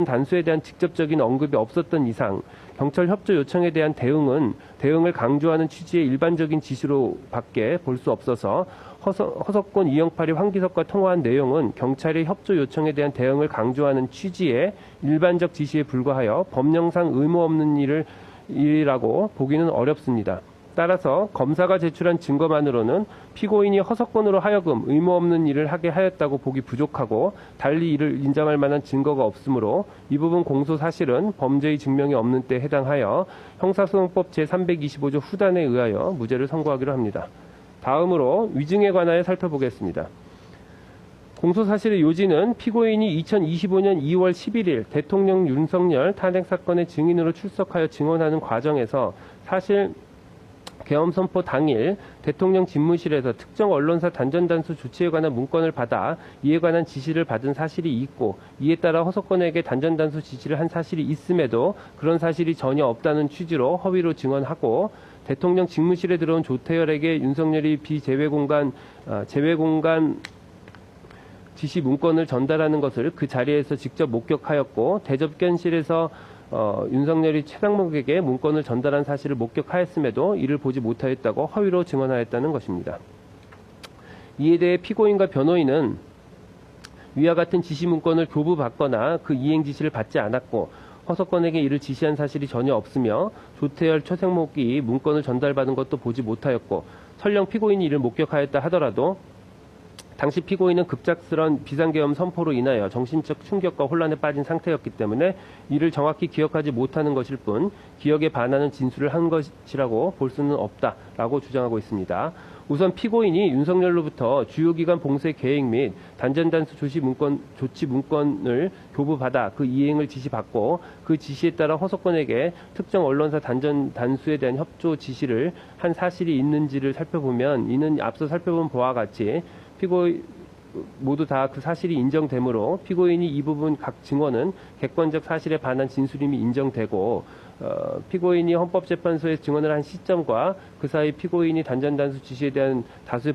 단수에 대한 직접적인 언급이 없었던 이상 경찰 협조 요청에 대한 대응을 강조하는 취지의 일반적인 지시로 밖에 볼 수 없어서 허석권, 이영팔이 황기석과 통화한 내용은 경찰의 협조 요청에 대한 대응을 강조하는 취지의 일반적 지시에 불과하여 법령상 의무 없는 일이라고 보기는 어렵습니다. 따라서 검사가 제출한 증거만으로는 피고인이 허석권으로 하여금 의무 없는 일을 하게 하였다고 보기 부족하고 달리 이를 인정할 만한 증거가 없으므로 이 부분 공소 사실은 범죄의 증명이 없는 때에 해당하여 형사소송법 제325조 후단에 의하여 무죄를 선고하기로 합니다. 다음으로 위증에 관하여 살펴보겠습니다. 공소사실의 요지는 피고인이 2025년 2월 11일 대통령 윤석열 탄핵사건의 증인으로 출석하여 증언하는 과정에서 사실 계엄 선포 당일 대통령 집무실에서 특정 언론사 단전단수 조치에 관한 문건을 받아 이에 관한 지시를 받은 사실이 있고 이에 따라 허석권에게 단전단수 지시를 한 사실이 있음에도 그런 사실이 전혀 없다는 취지로 허위로 증언하고 대통령 집무실에 들어온 조태열에게 윤석열이 제외공간 지시 문건을 전달하는 것을 그 자리에서 직접 목격하였고 대접견실에서 윤석열이 최상목에게 문건을 전달한 사실을 목격하였음에도 이를 보지 못하였다고 허위로 증언하였다는 것입니다. 이에 대해 피고인과 변호인은 위와 같은 지시 문건을 교부받거나 그 이행 지시를 받지 않았고 허석권에게 이를 지시한 사실이 전혀 없으며 조태열, 최상목이 문건을 전달받은 것도 보지 못하였고 설령 피고인이 이를 목격하였다 하더라도 당시 피고인은 급작스런 비상계엄 선포로 인하여 정신적 충격과 혼란에 빠진 상태였기 때문에 이를 정확히 기억하지 못하는 것일 뿐 기억에 반하는 진술을 한 것이라고 볼 수는 없다라고 주장하고 있습니다. 우선 피고인이 윤석열로부터 주요기관 봉쇄 계획 및 단전단수 조치 문건을 교부받아 그 이행을 지시받고 그 지시에 따라 허석권에게 특정 언론사 단수에 대한 협조 지시를 한 사실이 있는지를 살펴보면 이는 앞서 살펴본 바와 같이 피고인 모두 다 그 사실이 인정되므로 피고인이 이 부분 각 증언은 객관적 사실에 반한 진술임이 인정되고 피고인이 헌법재판소에 증언을 한 시점과 그 사이 피고인이 단전단수 지시에 대한 다수의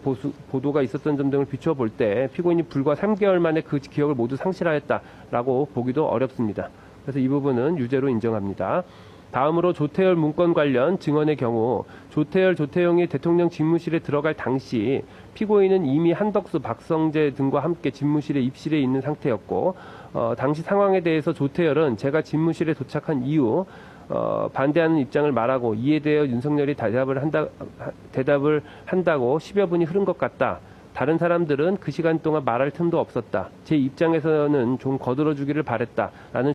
보도가 있었던 점 등을 비추어 볼 때 피고인이 불과 3개월 만에 그 기억을 모두 상실하였다라고 보기도 어렵습니다. 그래서 이 부분은 유죄로 인정합니다. 다음으로 조태열 문건 관련 증언의 경우 조태영이 대통령 집무실에 들어갈 당시 피고인은 이미 한덕수, 박성재 등과 함께 집무실에 입실해 있는 상태였고 당시 상황에 대해서 조태열은 제가 집무실에 도착한 이후 반대하는 입장을 말하고 이에 대해 윤석열이 대답을 한다고 10여 분이 흐른 것 같다. 다른 사람들은 그 시간 동안 말할 틈도 없었다. 제 입장에서는 좀 거들어주기를 바랬다. 라는